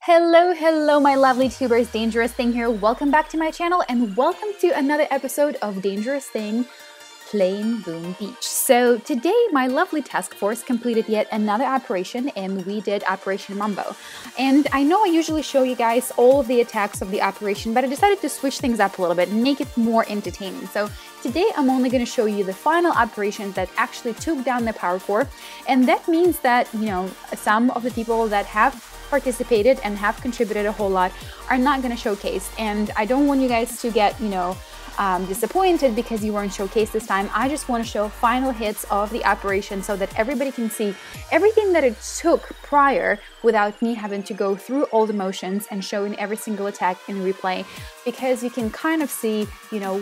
Hello, my lovely tubers. Dangerous Thing here. Welcome back to my channel and welcome to another episode of Dangerous Thing Plain Boom Beach. So today, my lovely task force completed yet another operation, and we did Operation Mambo. And I know I usually show you guys all of the attacks of the operation, but I decided to switch things up a little bit and make it more entertaining. So today, I'm only going to show you the final operation that actually took down the power core. And that means that, you know, some of the people that have participated and have contributed a whole lot are not going to showcase, and I don't want you guys to get, disappointed because you weren't showcased this time. I just want to show final hits of the operation so that everybody can see everything that it took prior without me having to go through all the motions and showing every single attack in replay, because you can kind of see,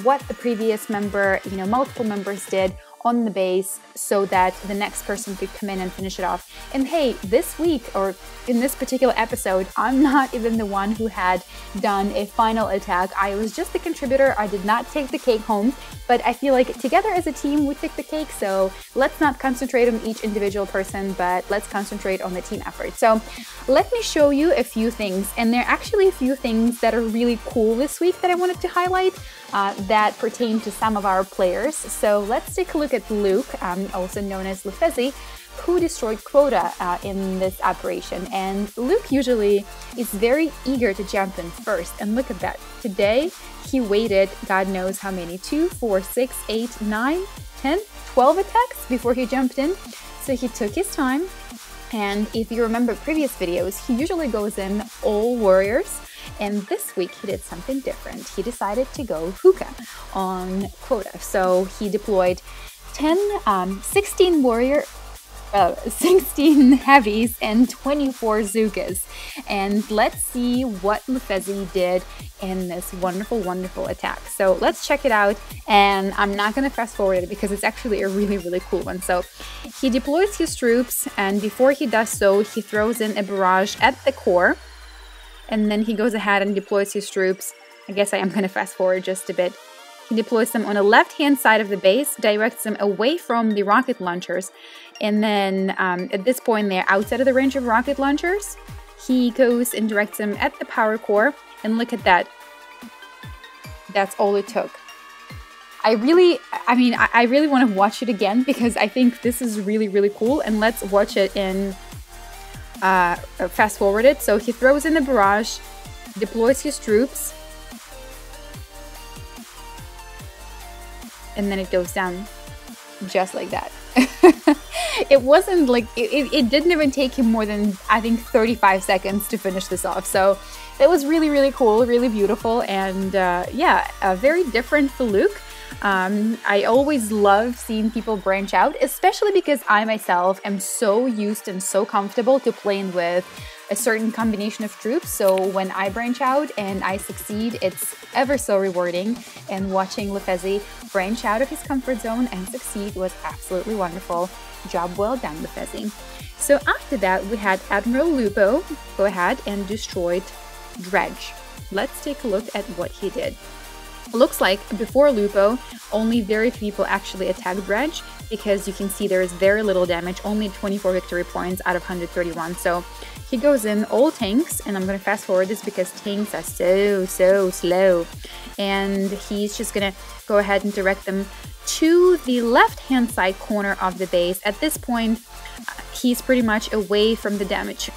what the previous member, multiple members did on the base so that the next person could come in and finish it off. And hey, this week, or in this particular episode, I'm not even the one who had done a final attack. I was just the contributor. I did not take the cake home, but I feel like together as a team we took the cake, so let's not concentrate on each individual person, but let's concentrate on the team effort. So let me show you a few things, and there are actually a few things that are really cool this week that I wanted to highlight that pertain to some of our players. So let's take a look at Luke, also known as Lefezi, who destroyed quota in this operation. And Luke usually is very eager to jump in first, and look at that. Today he waited God knows how many, 2, 4, 6, 8, 9, 10, 12 attacks before he jumped in. So he took his time, and if you remember previous videos, he usually goes in all warriors. And this week he did something different. He decided to go hookah on quota. So he deployed 16 warrior, 16 heavies and 24 Zookas. And let's see what Lefezi did in this wonderful attack. So let's check it out, and I'm not going to fast forward it because it's actually a really cool one. So he deploys his troops, and before he does so, he throws in a barrage at the core. And then he goes ahead and deploys his troops. I guess I am going to fast forward just a bit. He deploys them on the left-hand side of the base, directs them away from the rocket launchers. And then at this point, they're outside of the range of rocket launchers. He goes and directs them at the power core. And look at that. That's all it took. I really want to watch it again because I think this is really cool. And let's watch it in... fast forward it. So he throws in the barrage, deploys his troops, and then it goes down just like that. It wasn't like it didn't even take him more than, I think, 35 seconds to finish this off. So that was really cool, really beautiful, and very different for Luke. I always love seeing people branch out, especially because I myself am so used and so comfortable to playing with a certain combination of troops. So when I branch out and I succeed, it's ever so rewarding. And watching Lefezi branch out of his comfort zone and succeed was absolutely wonderful. Job well done, Lefezi. So after that, we had Admiral Lupo go ahead and destroyed Dredge. Let's take a look at what he did. Looks like before Lupo, only very few people actually attacked Dredge, because you can see there is very little damage, only 24 victory points out of 131. So he goes in all tanks, and I'm going to fast forward this because tanks are so slow. And he's just going to go ahead and direct them to the left-hand side corner of the base. At this point, he's pretty much away from the damage,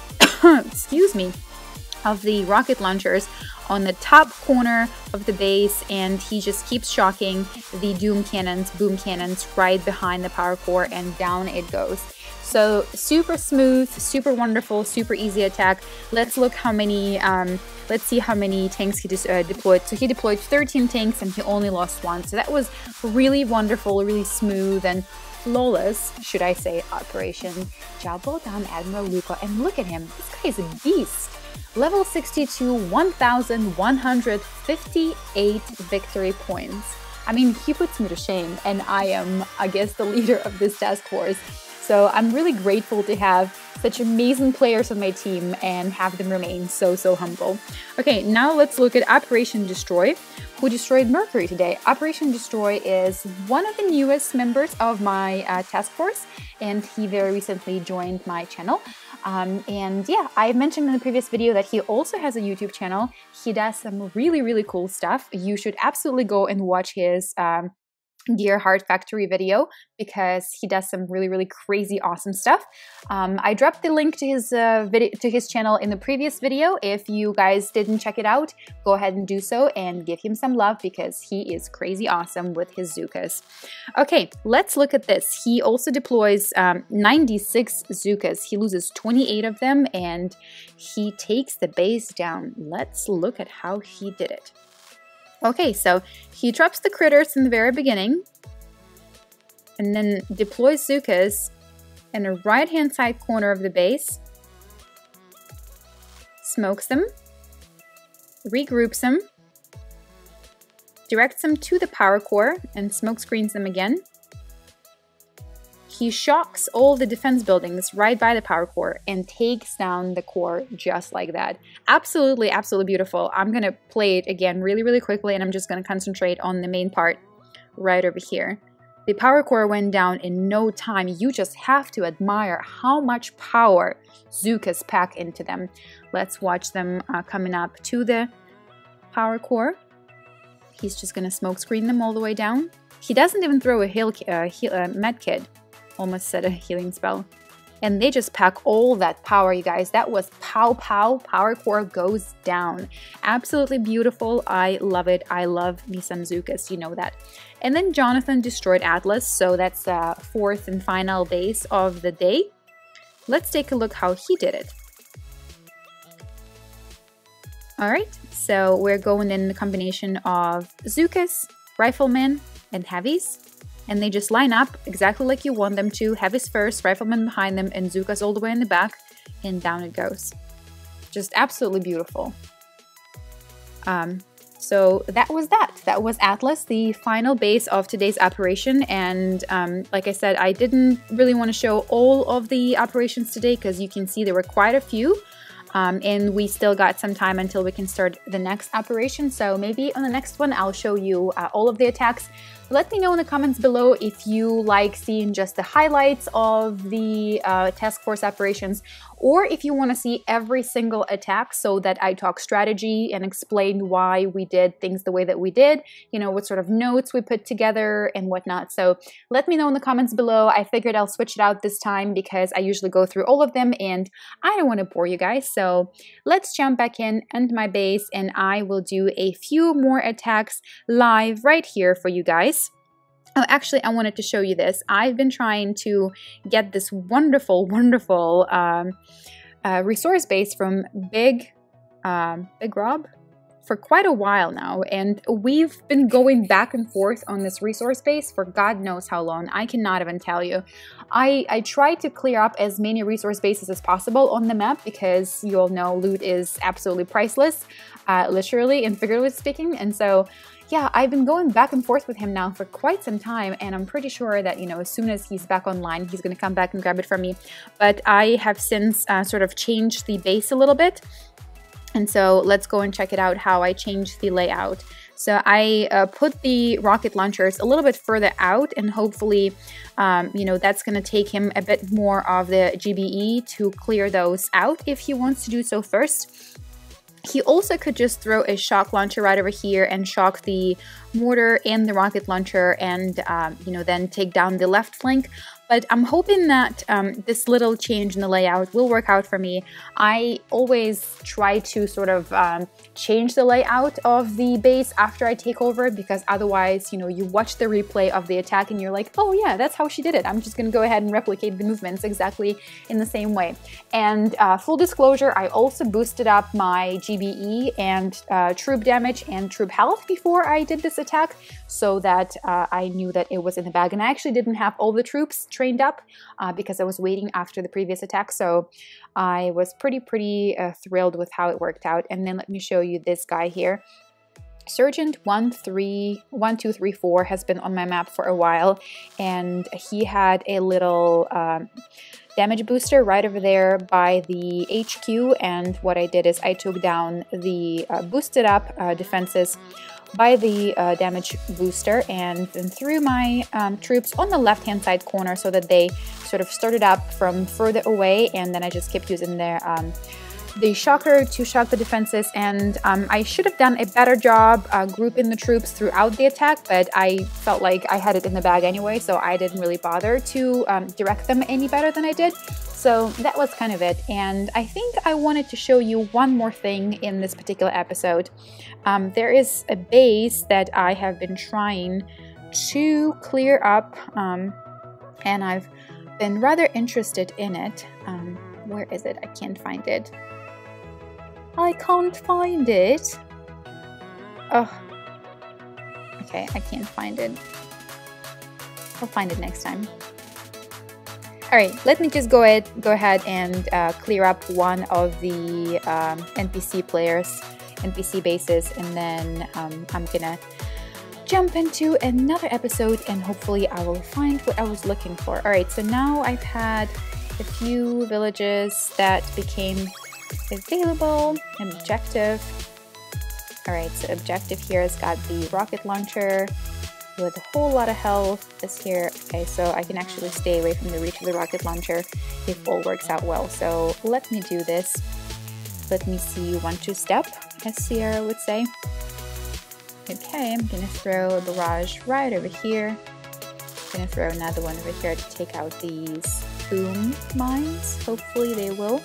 excuse me, of the rocket launchers on the top corner of the base, and he just keeps shocking the boom cannons right behind the power core, and down it goes. So super smooth, super wonderful, super easy attack. Let's look how many let's see how many tanks he deployed. So he deployed 13 tanks and he only lost 1. So that was really wonderful, really smooth and flawless, should I say, operation. Job well done, Admiral Lupo. And look at him, this guy is a beast. Level 62, 1,158 victory points. I mean, he puts me to shame, and I am, I guess, the leader of this task force. So I'm really grateful to have such amazing players on my team and have them remain so humble. Okay, now let's look at Operation Destroy, who destroyed Mercury today. Operation Destroy is one of the newest members of my task force, and he very recently joined my channel. And yeah, I mentioned in the previous video that he also has a YouTube channel. He does some really, really cool stuff. You should absolutely go and watch his Gear Heart Factory video because he does some really, really crazy awesome stuff. I dropped the link to his channel in the previous video. If you guys didn't check it out, go ahead and do so and give him some love because he is crazy awesome with his Zookas. Okay, let's look at this. He also deploys 96 Zookas. He loses 28 of them and he takes the base down. Let's look at how he did it. Okay, so he drops the critters in the very beginning and then deploys Zookas in the right-hand side corner of the base, smokes them, regroups them, directs them to the power core and smoke screens them again. He shocks all the defense buildings right by the power core and takes down the core just like that. Absolutely, absolutely beautiful. I'm going to play it again really, really quickly and I'm just going to concentrate on the main part right over here. The power core went down in no time. You just have to admire how much power Zookas pack into them. Let's watch them coming up to the power core. He's just going to smoke screen them all the way down. He doesn't even throw a med kit. Almost said a healing spell. And they just pack all that power, you guys. That was pow pow. Power core goes down. Absolutely beautiful. I love it. I love me some Zookas, you know that. And then Jonathan destroyed Atlas, so that's the fourth and final base of the day. Let's take a look how he did it. Alright, so we're going in the combination of Zookas, Riflemen, and Heavies. And they just line up exactly like you want them to. Heavies first, Riflemen behind them, and Zookas all the way in the back. And down it goes. Just absolutely beautiful. So that was that. That was Atlas, the final base of today's operation. And like I said, I didn't really want to show all of the operations today because you can see there were quite a few. And we still got some time until we can start the next operation. So maybe on the next one, I'll show you all of the attacks. Let me know in the comments below if you like seeing just the highlights of the task force operations, or if you want to see every single attack so that I talk strategy and explain why we did things the way that we did, you know, what sort of notes we put together and whatnot. So let me know in the comments below. I figured I'll switch it out this time because I usually go through all of them and I don't want to bore you guys. So let's jump back in and my base and I will do a few more attacks live right here for you guys. Oh, actually, I wanted to show you this. I've been trying to get this wonderful, wonderful resource base from Big Rob for quite a while now, and we've been going back and forth on this resource base for God knows how long. I cannot even tell you. I tried to clear up as many resource bases as possible on the map because you all know loot is absolutely priceless, literally and figuratively speaking, and so yeah, I've been going back and forth with him now for quite some time, and I'm pretty sure that, you know, as soon as he's back online, he's going to come back and grab it from me. But I have since sort of changed the base a little bit, and so let's go and check it out how I changed the layout. So I put the rocket launchers a little bit further out, and hopefully, you know, that's going to take him a bit more of the GBE to clear those out if he wants to do so first. He also could just throw a shock launcher right over here and shock the mortar and the rocket launcher and, you know, then take down the left flank. But I'm hoping that this little change in the layout will work out for me. I always try to sort of change the layout of the base after I take over because otherwise, you know, you watch the replay of the attack and you're like, oh yeah, that's how she did it. I'm just going to go ahead and replicate the movements exactly in the same way. And full disclosure, I also boosted up my GBE and troop damage and troop health before I did this attack so that I knew that it was in the bag. And I actually didn't have all the troops trained up because I was waiting after the previous attack, so I was pretty thrilled with how it worked out. And then let me show you this guy here. Sergeant 1234 has been on my map for a while, and he had a little damage booster right over there by the HQ, and what I did is I took down the boosted up defenses by the damage booster and then threw my troops on the left-hand side corner so that they sort of started up from further away, and then I just kept using their the shocker to shock the defenses, and I should have done a better job grouping the troops throughout the attack, but I felt like I had it in the bag anyway, so I didn't really bother to direct them any better than I did. So that was kind of it, and I think I wanted to show you one more thing in this particular episode. There is a base that I have been trying to clear up, and I've been rather interested in it. Where is it? I can't find it. I can't find it. Oh. Okay, I can't find it. I'll find it next time. Alright, let me just go ahead and clear up one of the NPC bases, and then I'm gonna jump into another episode and hopefully I will find what I was looking for. Alright, so now I've had a few villages that became available. Objective. Alright, so objective here has got the rocket launcher with a whole lot of health is here. Okay, so I can actually stay away from the reach of the rocket launcher if all works out well. So let me do this. Let me see 1-2 step, as Sierra would say. Okay, I'm gonna throw a barrage right over here. I'm gonna throw another one over here to take out these boom mines. Hopefully they will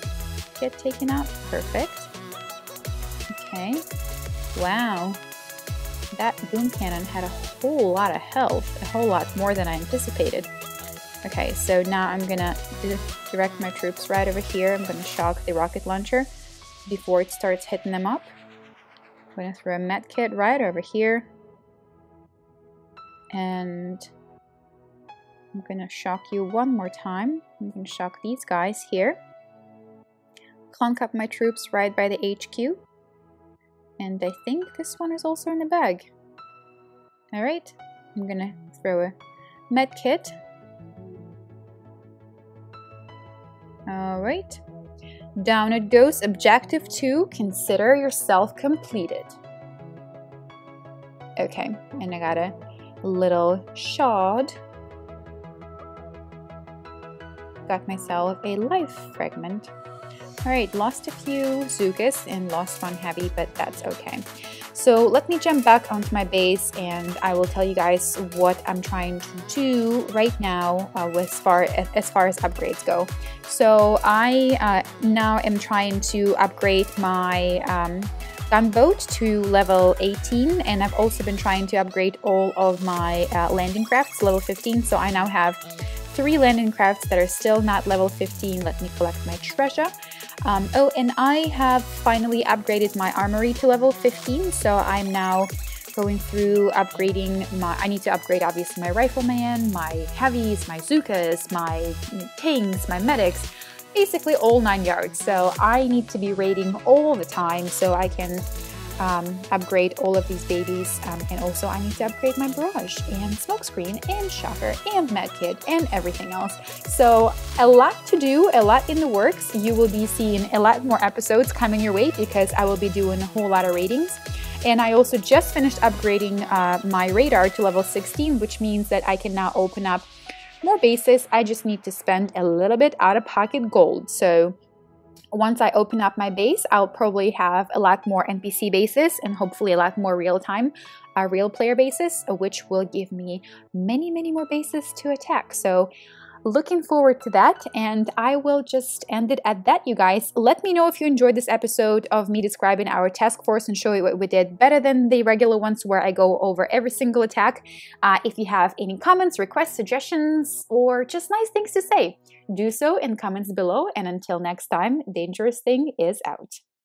get taken out. Perfect. Okay. Wow. That boom cannon had a whole lot of health, a whole lot more than I anticipated. Okay, so now I'm gonna direct my troops right over here. I'm gonna shock the rocket launcher before it starts hitting them up. I'm gonna throw a med kit right over here. And I'm gonna shock you one more time. I'm gonna shock these guys here. Clunk up my troops right by the HQ. And I think this one is also in the bag. Alright, I'm gonna throw a med kit. Alright, down it goes. Objective 2, consider yourself completed. Okay, and I got a little shard. Got myself a life fragment. Alright, lost a few Zookas and lost one heavy, but that's okay. So let me jump back onto my base and I will tell you guys what I'm trying to do right now as far as upgrades go. So I now am trying to upgrade my gunboat to level 18, and I've also been trying to upgrade all of my landing crafts level 15. So I now have 3 landing crafts that are still not level 15. Let me collect my treasure. Oh, and I have finally upgraded my armory to level 15, so I'm now going through upgrading my... I need to upgrade, obviously, my rifleman, my heavies, my Zookas, my tanks, my medics, basically all 9 yards. So I need to be raiding all the time so I can upgrade all of these babies, and also I need to upgrade my barrage and smokescreen and shocker and medkit and everything else. So a lot to do, a lot in the works. You will be seeing a lot more episodes coming your way because I will be doing a whole lot of ratings. And I also just finished upgrading my radar to level 16, which means that I can now open up more bases. I just need to spend a little bit out-of-pocket gold. So once I open up my base, I'll probably have a lot more NPC bases and hopefully a lot more real-time real player bases, which will give me many, many more bases to attack. So looking forward to that, and I will just end it at that, you guys. Let me know if you enjoyed this episode of me describing our task force and show you what we did better than the regular ones where I go over every single attack. If you have any comments, requests, suggestions, or just nice things to say, do so in comments below. And until next time, Dangerous Thing is out.